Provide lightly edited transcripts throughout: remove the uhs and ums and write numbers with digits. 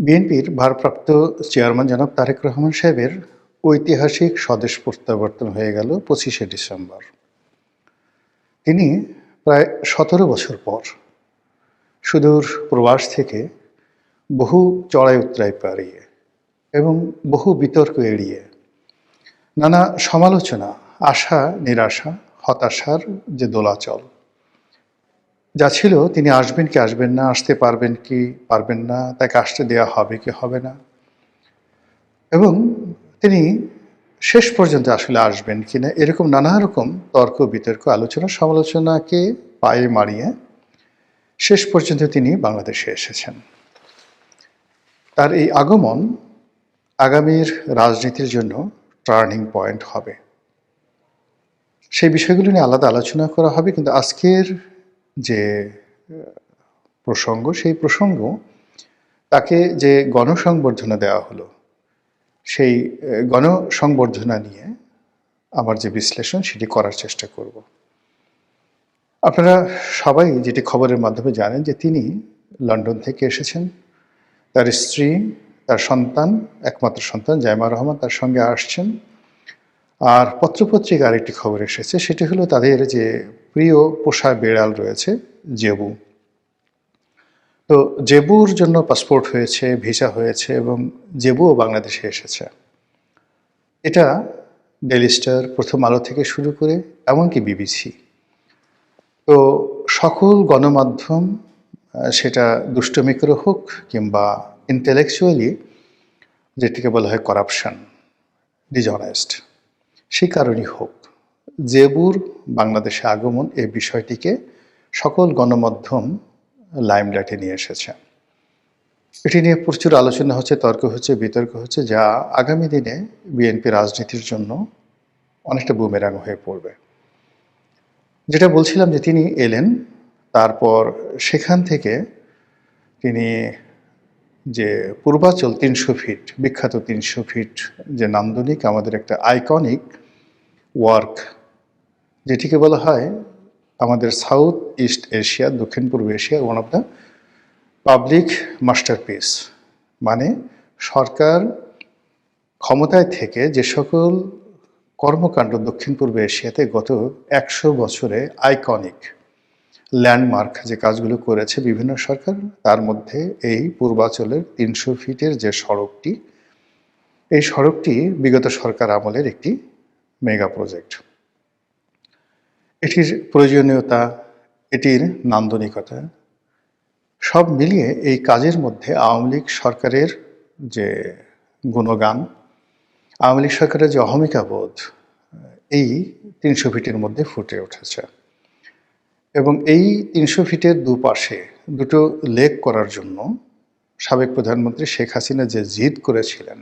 বিএনপির ভারপ্রাপ্ত চেয়ারম্যান জনাব তারেক রহমান সাহেবের ঐতিহাসিক স্বদেশ প্রত্যাবর্তন হয়ে গেল ২৫শে ডিসেম্বর। তিনি প্রায় ১৭ বছর পর সুদূর প্রবাস থেকে বহু চড়াই উতরাই পেরিয়ে এবং বহু বিতর্ক এড়িয়ে নানা সমালোচনা, আশা নিরাশা, হতাশার যে দোলাচল যা ছিল, তিনি আসবেন কি আসবেন না, আসতে পারবেন কি পারবেন না, তাকে আসতে দেওয়া হবে কি হবে না, এবং তিনি শেষ পর্যন্ত আসলে আসবেন কিনা, এরকম নানা রকম তর্ক বিতর্ক আলোচনা সমালোচনাকে পায়ে মারিয়ে শেষ পর্যন্ত তিনি বাংলাদেশে এসেছেন। তার এই আগমন আগামীর রাজনীতির জন্য টার্নিং পয়েন্ট হবে। সেই বিষয়গুলো নিয়ে আলাদা আলোচনা করা হবে, কিন্তু আজকের যে প্রসঙ্গ, সেই প্রসঙ্গ তাকে যে গণসংবর্ধনা দেওয়া হলো, সেই গণসংবর্ধনা নিয়ে আমার যে বিশ্লেষণ সেটি করার চেষ্টা করব। আপনারা সবাই যেটি খবরের মাধ্যমে জানেন যে তিনি লন্ডন থেকে এসেছেন। তার স্ত্রী, তার সন্তান, একমাত্র সন্তান জাইমা রহমান তার সঙ্গে আসছেন। আর পত্রপত্রিকা আরেকটি খবর এসেছে, সেটি হলো তাদের যে প্রিয় পোষা বেড়াল রয়েছে জেবু। তো জেবুর জন্য পাসপোর্ট হয়েছে, ভিসা হয়েছে এবং জেবুও বাংলাদেশে এসেছে। এটা ডেইলি স্টার, প্রথম আলো থেকে শুরু করে এমনকি বিবিসি, তো সকল গণমাধ্যম, সেটা দুষ্টমি করে হোক কিংবা ইন্টেলেকচুয়ালি যেটিকে বলা হয় করাপশন, ডিসঅনেস্ট, সেই কারণেই হোক, জেবুর বাংলাদেশে আগমন এই বিষয়টিকে সকল গণমাধ্যম লাইমলাইটে নিয়ে এসেছে। এটি নিয়ে প্রচুর আলোচনা হচ্ছে, তর্ক হচ্ছে, বিতর্ক হচ্ছে, যা আগামী দিনে বিএনপি রাজনীতির জন্য অনেকটা বুমেরাং হয়ে পড়বে। যেটা বলছিলাম যে তিনি এলেন, তারপর সেখান থেকে তিনি যে পূর্বাচল ৩০০ ফিট, বিখ্যাত ৩০০ ফিট যে নান্দনিক আমাদের একটা আইকনিক ওয়ার্ক, যেটিকে বলা হয় আমাদের সাউথ ইস্ট এশিয়া, দক্ষিণ পূর্ব Asia one of the public masterpiece, মানে সরকার ক্ষমতায় থেকে যে সকল কর্মকাণ্ড দক্ষিণ পূর্ব এশিয়াতে গত ১০০ বছরে আইকনিক ল্যান্ডমার্ক যে কাজগুলো করেছে বিভিন্ন সরকার, তার মধ্যে এই পূর্বাচলের ৩০০ ফিটের যে সড়কটি, এই সড়কটি বিগত সরকার আমলের একটি মেগা প্রজেক্ট। এটির প্রয়োজনীয়তা, এটির নান্দনিকতা সব মিলিয়ে এই কাজের মধ্যে আওয়ামী লীগ সরকারের যে গুণগান, আওয়ামী লীগ সরকারের যে অহমিকাবোধ, এই ৩০০ ফিটের মধ্যে ফুটে উঠেছে। এবং এই ৩০০ ফিটের দুপাশে দুটো লেক করার জন্য সাবেক প্রধানমন্ত্রী শেখ হাসিনা যে জিদ করেছিলেন,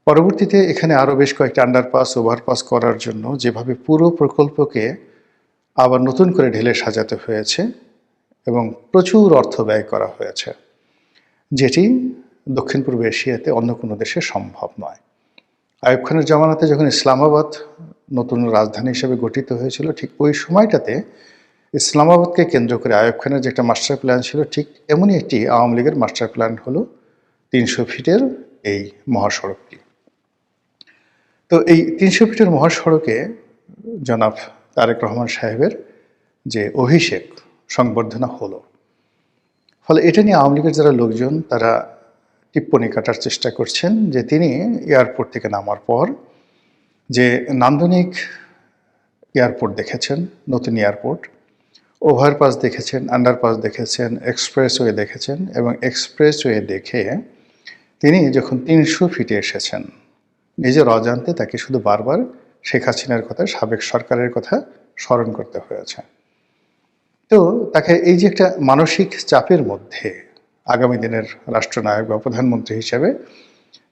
পরবর্তীতে এখানে আরও বেশ কয়েকটা আন্ডারপাস, ওভারপাস করার জন্য যেভাবে পুরো প্রকল্পকে আবার নতুন করে ঢেলে সাজাতে হয়েছে এবং প্রচুর অর্থ ব্যয় করা হয়েছে, যেটি দক্ষিণ পূর্ব এশিয়াতে অন্য কোনো দেশে সম্ভব নয়। আইয়ুব খানের জামানাতে যখন ইসলামাবাদ নতুন রাজধানী হিসেবে গঠিত হয়েছিল, ঠিক ওই সময়টাতে ইসলামাবাদকে কেন্দ্র করে আইয়ুব খানের যে একটা মাস্টার প্ল্যান ছিল, ঠিক এমনই একটি আওয়ামী লীগের মাস্টার প্ল্যান হলো ৩০০ ফিটের এই মহাসড়কটি। তো এই ৩০০ ফিটের মহাসড়কে জনাব তারেক রহমান সাহেবের যে অভিষেক সংবর্ধনা হলো, ফলে এটা নিয়ে আওয়ামী লীগের যারা লোকজন তারা টিপ্পনি কাটার চেষ্টা করছেন যে তিনি এয়ারপোর্ট থেকে নামার পর যে নান্দনিক এয়ারপোর্ট দেখেছেন, নতুন এয়ারপোর্ট, ওভারপাস দেখেছেন, আন্ডারপাস দেখেছেন, এক্সপ্রেসওয়ে দেখেছেন, এবং এক্সপ্রেসওয়ে দেখে তিনি যখন ৩০০ ফিটে এসেছেন, নিজের অজান্তে তাকে শুধু বারবার শেখ হাসিনার কথা, সাবেক সরকারের কথা স্মরণ করতে হয়েছে। তো তাকে এই যে একটা মানসিক চাপের মধ্যে আগামী দিনের রাষ্ট্রনায়ক বা প্রধানমন্ত্রী হিসেবে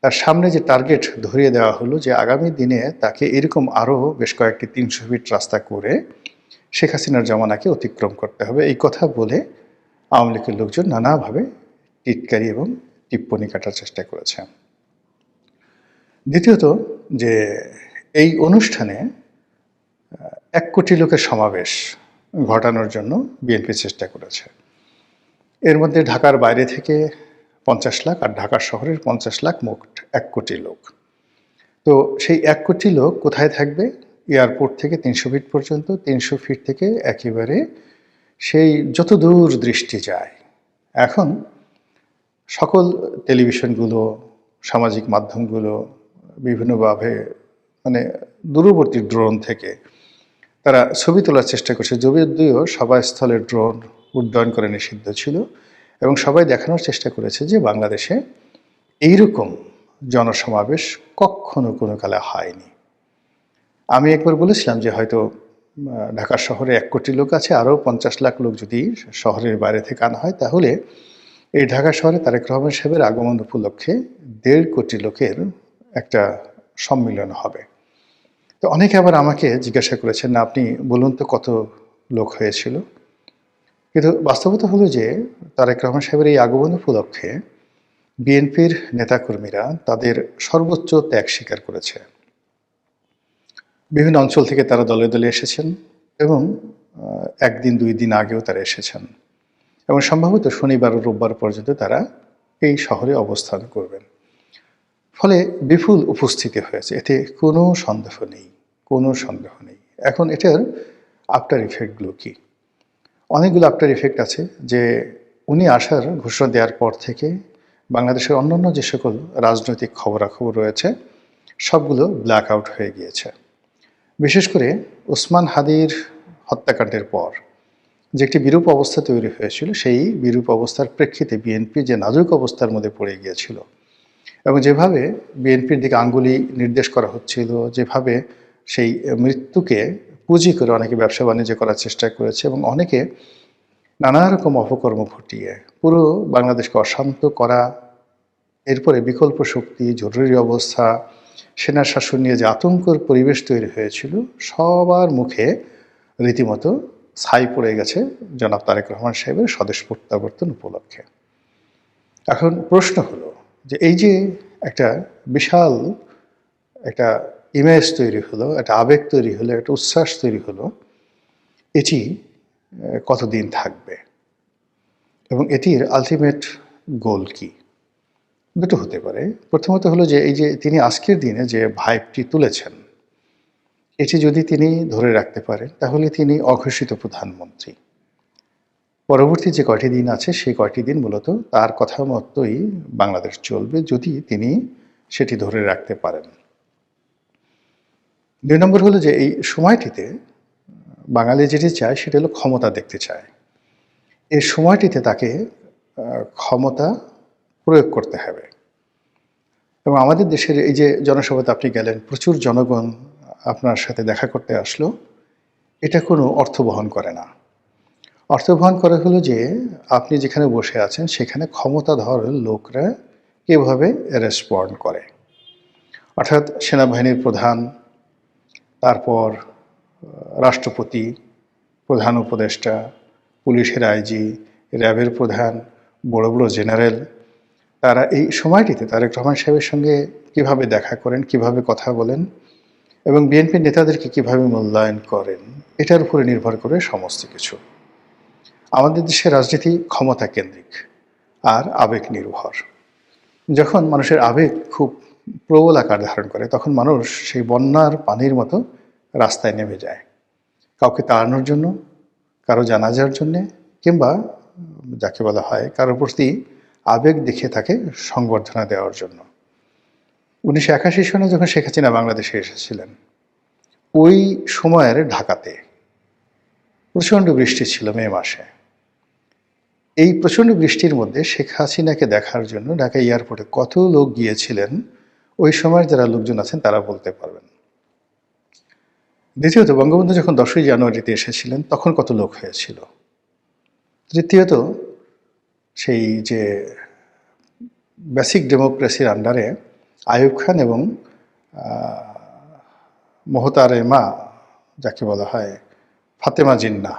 তার সামনে যে টার্গেট ধরিয়ে দেওয়া হলো যে আগামী দিনে তাকে এরকম আরও বেশ কয়েকটি ৩০০ ফিট রাস্তা করে শেখ হাসিনার জমানাকে অতিক্রম করতে হবে, এই কথা বলে আওয়ামী লীগের লোকজন নানাভাবে টিটকারি এবং টিপ্পনি কাটার চেষ্টা করেছে। দ্বিতীয়ত, যে এই অনুষ্ঠানে ১ কোটি লোকের সমাবেশ ঘটানোর জন্য বিএনপি চেষ্টা করেছে। এর মধ্যে ঢাকার বাইরে থেকে 50 লাখ, আর ঢাকা শহরের 50 লাখ, মোট 1 কোটি লোক। তো সেই 1 কোটি লোক কোথায় থাকবে? এয়ারপোর্ট থেকে 300 ফিট পর্যন্ত, 300 ফিট থেকে একেবারে সেই যত দূর দৃষ্টি যায়। এখন সকল টেলিভিশনগুলো, সামাজিক মাধ্যমগুলো বিভিন্নভাবে মানে দূরবর্তী ড্রোন থেকে তারা ছবি তোলার চেষ্টা করছে, যদিও সভাস্থলের ড্রোন উড্ডয়ন করে নিষিদ্ধ ছিল, এবং সবাই দেখানোর চেষ্টা করেছে যে বাংলাদেশে এইরকম জনসমাবেশ কখনো কোনো কালে হয়নি। আমি একবার বলেছিলাম যে হয়তো ঢাকা শহরে 1 কোটি লোক আছে, আরও 50 লাখ লোক যদি শহরের বাইরে থেকে আনা হয়, তাহলে এই ঢাকা শহরে তারেক রহমান সাহেবের আগমন উপলক্ষে 1.5 কোটি লোকের একটা সম্মিলন হবে। তো অনেকে আবার আমাকে জিজ্ঞাসা করেছেন, না আপনি বলুন তো কত লোক হয়েছিল। কিন্তু বাস্তবতা হলো যে তারেক রহমান সাহেবের এই আগমন উপলক্ষে বিএনপির নেতাকর্মীরা তাদের সর্বোচ্চ ত্যাগ স্বীকার করেছে। বিভিন্ন অঞ্চল থেকে তারা দলে দলে এসেছেন, এবং 1 দিন 2 দিন আগেও তারা এসেছেন, এবং সম্ভবত শনিবার ও রোববার পর্যন্ত তারা এই শহরে অবস্থান করবেন। ফলে বিপুল উপস্থিতি হয়েছে, এতে কোনো সন্দেহ নেই, কোনো সন্দেহ নেই। এখন এটার আফটার ইফেক্টগুলো কী? অনেকগুলো আফটার ইফেক্ট আছে। যে উনি আসার ঘোষণা দেওয়ার পর থেকে বাংলাদেশের অন্যান্য যে সকল রাজনৈতিক খবরাখবর রয়েছে সবগুলো ব্ল্যাক আউট হয়ে গিয়েছে। বিশেষ করে ওসমান হাদির হত্যাকাণ্ডের পর যে একটি বিরূপ অবস্থা তৈরি হয়েছিল, সেই বিরূপ অবস্থার প্রেক্ষিতে বিএনপি যে নাজুক অবস্থার মধ্যে পড়ে গিয়েছিল, এবং যেভাবে বিএনপির দিকে আঙ্গুলি নির্দেশ করা হচ্ছিল, যেভাবে সেই মৃত্যুকে পুঁজি করে অনেকে ব্যবসা বাণিজ্য করার চেষ্টা করেছে, এবং অনেকে নানা রকম অপকর্ম ঘটিয়ে পুরো বাংলাদেশকে অশান্ত করা, এরপরে বিকল্প শক্তি, জরুরি অবস্থা, সেনা শাসন নিয়ে যে আতঙ্কর পরিবেশ তৈরি হয়েছিল, সবার মুখে রীতিমতো ছাই পড়ে গেছে জনাব তারেক রহমান সাহেবের স্বদেশ প্রত্যাবর্তন উপলক্ষে। এখন প্রশ্ন হলো যে এই যে একটা বিশাল একটা ইমেজ তৈরি হলো, একটা আবেগ তৈরি হলো, একটা উচ্ছ্বাস তৈরি হলো, এটি কতদিন থাকবে এবং এটির আলটিমেট গোল কি? দুটো হতে পারে। প্রথমত হলো যে এই যে তিনি আজকের দিনে যে ভাইবটি তুলেছেন, এটি যদি তিনি ধরে রাখতে পারেন তাহলে তিনি অঘোষিত প্রধানমন্ত্রী। পরবর্তী যে কয়টি দিন আছে সেই কয়টি দিন মূলত তার কথা মতোই বাংলাদেশ চলবে, যদি তিনি সেটি ধরে রাখতে পারেন। 2 নম্বর হলো যে এই সময়টিতে বাঙালি যেটি চায় সেটা হলো ক্ষমতা দেখতে চায়। এই সময়টিতে তাকে ক্ষমতা প্রয়োগ করতে হবে। এবং আমাদের দেশের এই যে জনসভাতে আপনি গেলেন, প্রচুর জনগণ আপনার সাথে দেখা করতে আসলো, এটা কোনো অর্থ বহন করে না। অর্থ বহন করে হলো যে আপনি যেখানে বসে আছেন সেখানে ক্ষমতাধর লোকরা কীভাবে রেসপন্ড করে, অর্থাৎ সেনাবাহিনীর প্রধান, তারপর রাষ্ট্রপতি, প্রধান উপদেষ্টা, পুলিশের আইজি, র্যাবের প্রধান, বড় বড় জেনারেল, তারা এই সময়টিতে তারেক রহমান সাহেবের সঙ্গে কিভাবে দেখা করেন, কিভাবে কথা বলেন, এবং বিএনপির নেতাদেরকে কিভাবে মূল্যায়ন করেন, এটার উপরে নির্ভর করে সমস্ত কিছু। আমাদের দেশের রাজনীতি ক্ষমতা কেন্দ্রিক আর আবেগ নির্ভর। যখন মানুষের আবেগ খুব প্রবল আকার ধারণ করে, তখন মানুষ সেই বন্যার পানির মতো রাস্তায় নেমে যায়, কাউকে তাড়ানোর জন্য, কারো জানাজার জন্যে, কিংবা যাকে বলা হয় কারোর প্রতি আবেগ দেখিয়ে তাকে সংবর্ধনা দেওয়ার জন্য। 1981 সনে যখন শেখ হাসিনা বাংলাদেশে এসেছিলেন, ওই সময়ের ঢাকাতে প্রচণ্ড বৃষ্টি ছিল মে মাসে। এই প্রচণ্ড বৃষ্টির মধ্যে শেখ হাসিনাকে দেখার জন্য ঢাকা এয়ারপোর্টে কত লোক গিয়েছিলেন, ওই সময়ের যারা লোকজন আছেন তারা বলতে পারবেন। দ্বিতীয়ত, বঙ্গবন্ধু যখন 10ই জানুয়ারিতে এসেছিলেন তখন কত লোক হয়েছিল। তৃতীয়ত, সেই যে বেসিক ডেমোক্রেসির আন্ডারে আইয়ুব খান এবং মোহতারেমা, যাকে বলা হয় ফাতেমা জিন্নাহ,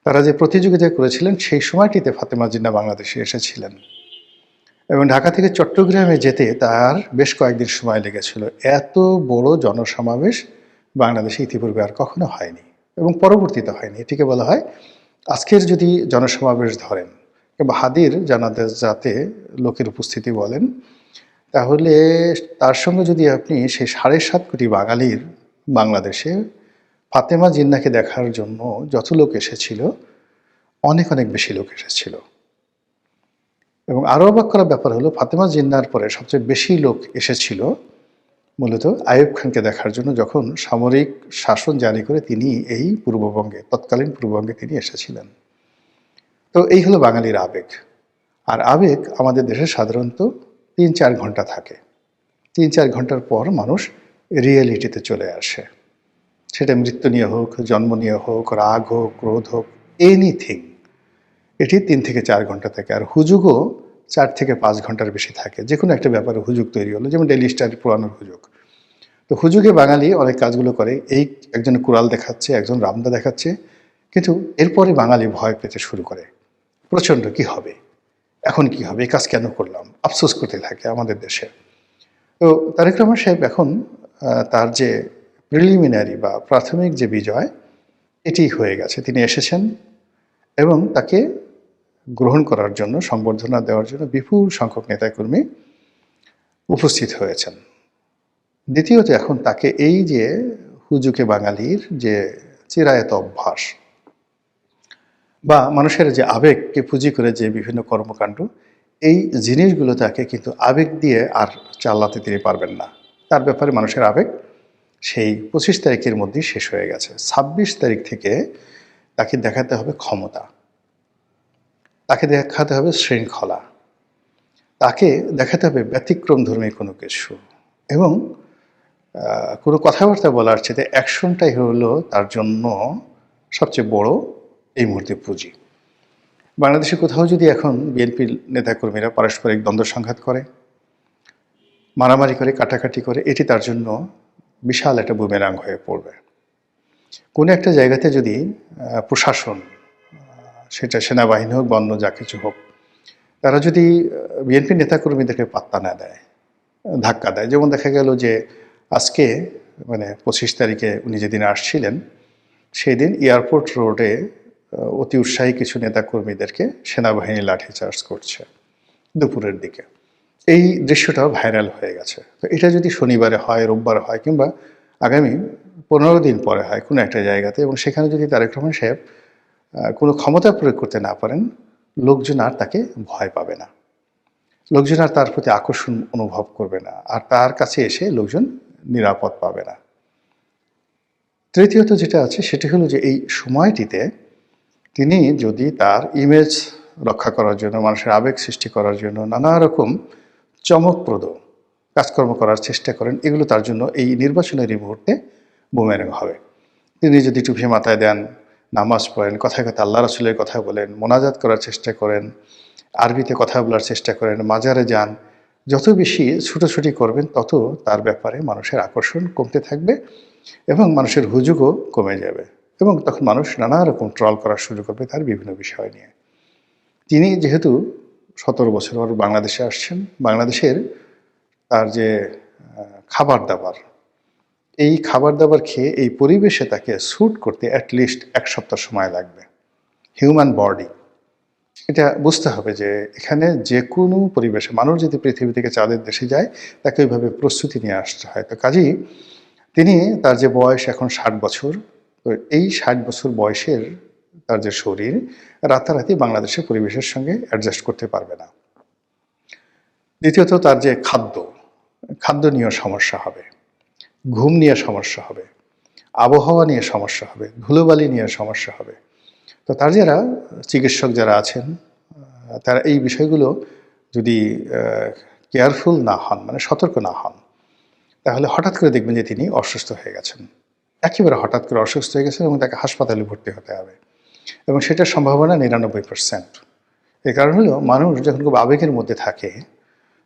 তারা যে প্রতিযোগিতা করেছিলেন, সেই সময়টিতে ফাতেমা জিন্নাহ বাংলাদেশে এসেছিলেন, এবং ঢাকা থেকে চট্টগ্রামে যেতে তার বেশ কয়েকদিন সময় লেগেছিল। এত বড় জনসমাবেশ বাংলাদেশে ইতিপূর্বে আর কখনো হয়নি, এবং পরবর্তীতে হয়নি। এটিকে বলা হয়, আজকের যদি জনসমাবেশ ধরেন কিংবা হাদির জানাজাতে লোকের উপস্থিতি বলেন, তাহলে তার সঙ্গে যদি আপনি সেই ৭.৫ কোটি বাঙালির বাংলাদেশে ফাতেমা জিন্নাহকে দেখার জন্য যত লোক এসেছিল, অনেক অনেক বেশি লোক এসেছিল। এবং আরও অবাক করার ব্যাপার হলো, ফাতেমা জিন্নাহর পরে সবচেয়ে বেশি লোক এসেছিল মূলত আইয়ুব খানকে দেখার জন্য, যখন সামরিক শাসন জারি করে তিনি এই পূর্ববঙ্গে, তৎকালীন পূর্ববঙ্গে তিনি এসেছিলেন। তো এই হলো বাঙালির আবেগ। আর আবেগ আমাদের দেশে সাধারণত ৩-৪ ঘন্টা থাকে। ৩-৪ ঘন্টার পর মানুষ রিয়েলিটিতে চলে আসে। সেটা মৃত্যু নিয়ে হোক, জন্ম নিয়ে হোক, রাগ হোক, ক্রোধ হোক, এনিথিং, এটি ৩ থেকে ৪ ঘন্টা থাকে। আর হুজুগও ৪ থেকে ৫ ঘন্টার বেশি থাকে। যে কোনো একটা ব্যাপারে হুজুগ তৈরি হলো, যেমন ডেইলি স্টার পুরানোর হুজুগ। তো হুজুগে বাঙালি অনেক কাজগুলো করে, এই একজন কুড়াল দেখাচ্ছে, একজন রামদা দেখাচ্ছে, কিন্তু এরপরে বাঙালি ভয় পেতে শুরু করে, প্রচণ্ড কি হবে, এখন কি হবে, এই কাজ কেন করলাম, আফসোস করতে থাকে আমাদের দেশে। তো তারেক রহমান সাহেব এখন তার যে প্রিলিমিনারি বা প্রাথমিক যে বিজয়, এটি হয়ে গেছে। তিনি এসেছেন এবং তাকে গ্রহণ করার জন্য, সংবর্ধনা দেওয়ার জন্য বিপুল সংখ্যক নেতাকর্মী উপস্থিত হয়েছেন। দ্বিতীয়ত, এখন তাকে এই যে হুজুকে বাঙালির যে চিরায়ত অভ্যাস বা মানুষের যে আবেগকে পুঁজি করে যে বিভিন্ন কর্মকাণ্ড, এই জিনিসগুলো তাকে কিন্তু আবেগ দিয়ে আর চালাতে তিনি পারবেন না। তার ব্যাপারে মানুষের আবেগ সেই ২৫ তারিখের মধ্যেই শেষ হয়ে গেছে। ২৬ তারিখ থেকে তাকে দেখাতে হবে ক্ষমতা, তাকে দেখাতে হবে শৃঙ্খলা, তাকে দেখাতে হবে ব্যতিক্রমধর্মী কোনো কিছু, এবং কোনো কথাবার্তা বলার চেয়ে অ্যাকশনটাই হলো তার জন্য সবচেয়ে বড় এই মুহূর্তে পুঁজি। বাংলাদেশে কোথাও যদি এখন বিএনপির নেতাকর্মীরা পারস্পরিক দ্বন্দ্ব সংঘাত করে, মারামারি করে, কাটাকাটি করে, এটি তার জন্য বিশাল একটা বুমেরাং হয়ে পড়বে। কোনো একটা জায়গাতে যদি প্রশাসন, সেটা সেনাবাহিনী হোক বা অন্য যা কিছু হোক, তারা যদি বিএনপি নেতাকর্মীদেরকে পাত্তা না দেয়, ধাক্কা দেয়, যেমন দেখা গেল যে আজকে ২৫ তারিখে উনি যেদিন আসছিলেন, সেই দিন এয়ারপোর্ট রোডে অতি উৎসাহী কিছু নেতাকর্মীদেরকে সেনাবাহিনী লাঠিচার্জ করছে দুপুরের দিকে। এই দৃশ্যটাও ভাইরাল হয়ে গেছে। তো এটা যদি শনিবারে হয়, রোববার হয়, কিংবা আগামী ১৫ দিন পরে হয় কোনো একটা জায়গাতে, এবং সেখানে যদি তারেক রহমান সাহেব কোনো ক্ষমতা প্রয়োগ করতে না পারেন, লোকজন আর তাকে ভয় পাবে না, লোকজন আর তার প্রতি আকর্ষণ অনুভব করবে না, আর তার কাছে এসে লোকজন নিরাপদ পাবে না। তৃতীয়ত যেটা আছে সেটি হলো যে এই সময়টিতে তিনি যদি তার ইমেজ রক্ষা করার জন্য, মানুষের আবেগ সৃষ্টি করার জন্য নানা রকম চমকপ্রদ কাজকর্ম করার চেষ্টা করেন, এগুলো তার জন্য এই নির্বাচনের এই মুহূর্তে বুমেরাং হবে। তিনি যদি টুপি মাথায় দেন, নামাজ পড়েন, কথায় কথায় আল্লাহ রাসূলের কথা বলেন, মোনাজাত করার চেষ্টা করেন, আরবিতে কথা বলার চেষ্টা করেন, মাজারে যান, যত বেশি ছুটোছুটি করবেন তত তার ব্যাপারে মানুষের আকর্ষণ কমতে থাকবে এবং মানুষের হুজুগও কমে যাবে, এবং তখন মানুষ নানা রকম ট্রল করা শুরু করবে তার বিভিন্ন বিষয় নিয়ে। তিনি যেহেতু ১৭ বছর পর বাংলাদেশে আসছেন, বাংলাদেশের তার যে খাবার দাবার, এই খাবার দাবার খেয়ে এই পরিবেশে তাকে স্যুট করতে অ্যাটলিস্ট ১ সপ্তাহ সময় লাগবে। হিউম্যান বডি, এটা বুঝতে হবে যে এখানে যে কোনো পরিবেশে মানুষ যদি পৃথিবী থেকে চাঁদের দেশে যায়, তাকে ওইভাবে প্রস্তুতি নিয়ে আসতে হয়। তো কাজেই তিনি, তার যে বয়স এখন ৬০ বছর, তো এই ৬০ বছর বয়সের তার যে শরীর, রাতারাতি বাংলাদেশের পরিবেশের সঙ্গে অ্যাডজাস্ট করতে পারবে না। দ্বিতীয়ত, তার যে খাদ্য নিয়েও সমস্যা হবে, ঘুম নিয়ে সমস্যা হবে, আবহাওয়া নিয়ে সমস্যা হবে, ধুলোবালি নিয়ে সমস্যা হবে। তো তার যারা চিকিৎসক যারা আছেন, তারা এই বিষয়গুলো যদি কেয়ারফুল না হন, সতর্ক না হন, তাহলে হঠাৎ করে দেখবেন যে তিনি অসুস্থ হয়ে গেছেন, একেবারে হঠাৎ করে অসুস্থ হয়ে গেছেন, এবং তাকে হাসপাতালে ভর্তি হতে হবে, এবং সেটার সম্ভাবনা ৯৯%। এর কারণ হলো, মানুষ যখন খুব আবেগের মধ্যে থাকে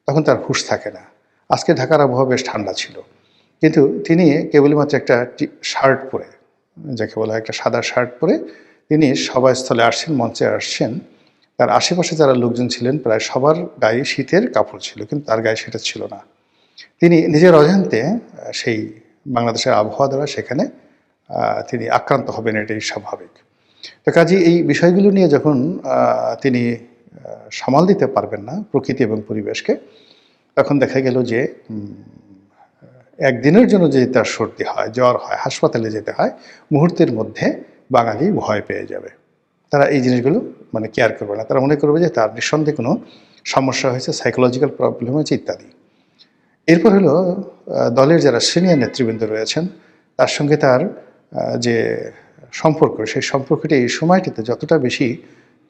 তখন তার হুঁশ থাকে না। আজকে ঢাকার আবহাওয়া বেশ ঠান্ডা ছিল, কিন্তু তিনি কেবলমাত্র একটা শার্ট পরে, যাকে বলা হয় একটা সাদা শার্ট পরে, তিনি সভাস্থলে আসছেন, মঞ্চে আসছেন। তার আশেপাশে যারা লোকজন ছিলেন প্রায় সবার গায়ে শীতের কাপড় ছিল, কিন্তু তার গায়ে সেটা ছিল না। তিনি নিজের অজান্তে সেই বাংলাদেশের আবহাওয়া দ্বারা সেখানে তিনি আক্রান্ত হবেন, এটাই স্বাভাবিক। তো কাজেই এই বিষয়গুলো নিয়ে যখন তিনি সামাল দিতে পারবেন না প্রকৃতি এবং পরিবেশকে, তখন দেখা গেল যে একদিনের জন্য যদি তার সর্দি হয়, জ্বর হয়, হাসপাতালে যেতে হয়, মুহূর্তের মধ্যে বাঙালি ভয় পেয়ে যাবে। তারা এই জিনিসগুলো মানে কেয়ার করবে না। তারা মনে করবে যে তার নিঃসন্দেহে কোনো সমস্যা হয়েছে, সাইকোলজিক্যাল প্রবলেম হয়েছে ইত্যাদি। এরপর হলো দলের যারা সিনিয়র নেতৃবৃন্দ রয়েছেন তার সঙ্গে তার যে সম্পর্ক, সেই সম্পর্কটি এই সময়টিতে যতটা বেশি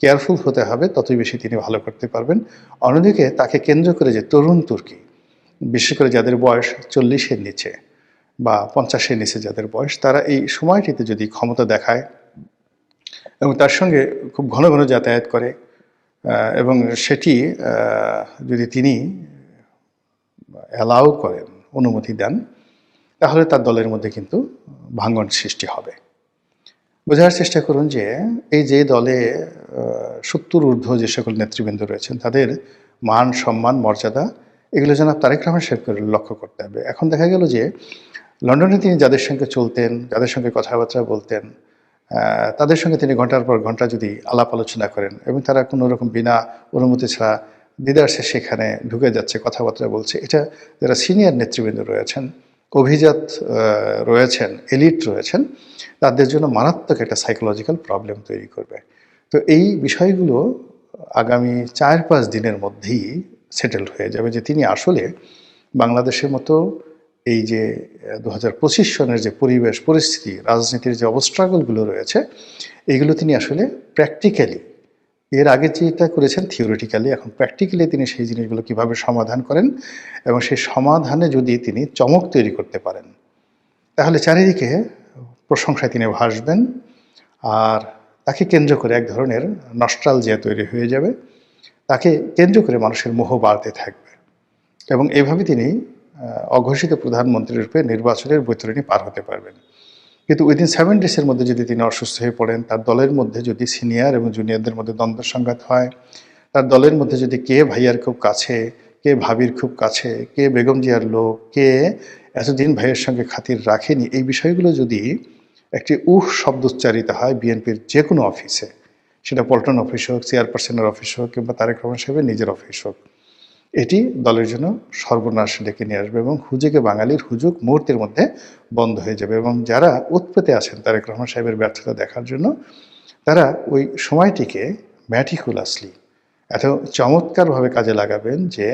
কেয়ারফুল হতে হবে ততই বেশি তিনি ভালো করতে পারবেন। অন্যদিকে তাকে কেন্দ্র করে যে তরুণ তুর্কি, বিশেষ করে যাদের বয়স ৪০-এর নিচে বা ৫০-এর নিচে যাদের বয়স, তারা এই সময়টিতে যদি ক্ষমতা দেখায় এবং তার সঙ্গে খুব ঘন ঘন যাতায়াত করে এবং সেটি যদি তিনি অ্যালাউ করেন, অনুমতি দেন, তাহলে তার দলের মধ্যে কিন্তু ভাঙন সৃষ্টি হবে। বোঝার চেষ্টা করুন যে এই যে দলে ৭০ ঊর্ধ্ব যে সকল নেতৃবৃন্দ রয়েছেন তাদের মান, সম্মান, মর্যাদা এগুলো যেন তারেক রহমান সাহেবকে লক্ষ্য করতে হবে। এখন দেখা গেল যে লন্ডনে তিনি যাদের সঙ্গে চলতেন, যাদের সঙ্গে কথাবার্তা বলতেন, তাদের সঙ্গে তিনি ঘন্টার পর ঘন্টা যদি আলাপ আলোচনা করেন এবং তারা কোনো রকম বিনা অনুমতি ছাড়া দিদারসে সেখানে ঢুকে যাচ্ছে, কথাবার্তা বলছে, এটা যারা সিনিয়র নেতৃবৃন্দ রয়েছেন, অভিজাত রয়েছেন, এলিট রয়েছেন, তাদের জন্য মারাত্মক একটা সাইকোলজিক্যাল প্রবলেম তৈরি করবে। তো এই বিষয়গুলো আগামী ৪-৫ দিনের মধ্যেই সেটেল হয়ে যাবে যে তিনি আসলে বাংলাদেশের মতো এই যে ২০২৫ সনের যে পরিবেশ পরিস্থিতি, রাজনীতির যে অবস্ট্রাগলগুলো রয়েছে, এইগুলো তিনি আসলে প্র্যাকটিক্যালি, এর আগে যেটা করেছেন থিওরিটিক্যালি, এখন প্র্যাকটিক্যালি তিনি সেই জিনিসগুলো কীভাবে সমাধান করেন এবং সেই সমাধানে যদি তিনি চমক তৈরি করতে পারেন, তাহলে চারিদিকে প্রশংসায় তিনি ভাসবেন আর তাকে কেন্দ্র করে এক ধরনের নস্টালজিয়া তৈরি হয়ে যাবে। তাকে কেন্দ্র করে মানুষের মোহ বাড়তে থাকবে এবং এইভাবে তিনি অঘোষিত প্রধানমন্ত্রী রূপে নির্বাচনের বৈতরণী পার হতে পারবেন। কিন্তু উইদিন 7 ডেজের মধ্যে যদি তিনি অসুস্থ হয়ে পড়েন, তার দলের মধ্যে যদি সিনিয়র এবং জুনিয়রদের মধ্যে দ্বন্দ্ব সংঘাত হয়, তার দলের মধ্যে যদি কে ভাইয়ার খুব কাছে, কে ভাবির খুব কাছে, কে বেগম জিয়ার লোক, কে এতদিন ভাইয়ের সঙ্গে খাতির রাখেনি, এই বিষয়গুলো যদি একটি শব্দ উচ্চারিত হয় বিএনপির যে কোনো অফিসে, সেটা পল্টন অফিস হোক, চেয়ারপারসনের অফিস হোক কিংবা তারেক রহমান সাহেবের নিজের অফিস হোক, এটি দলের জন্য সর্বনাশ ডেকে নিয়ে আসবে এবং হুজুগে বাঙালির হুজুগ মুহূর্তের মধ্যে বন্ধ হয়ে যাবে। এবং যারা উৎপেতে আছেন তারেক রহমান সাহেবের ব্যর্থতা দেখার জন্য, তারা ওই সময়টিকে ম্যাটিকুলাসলি এত চমৎকারভাবে কাজে লাগাবেন যে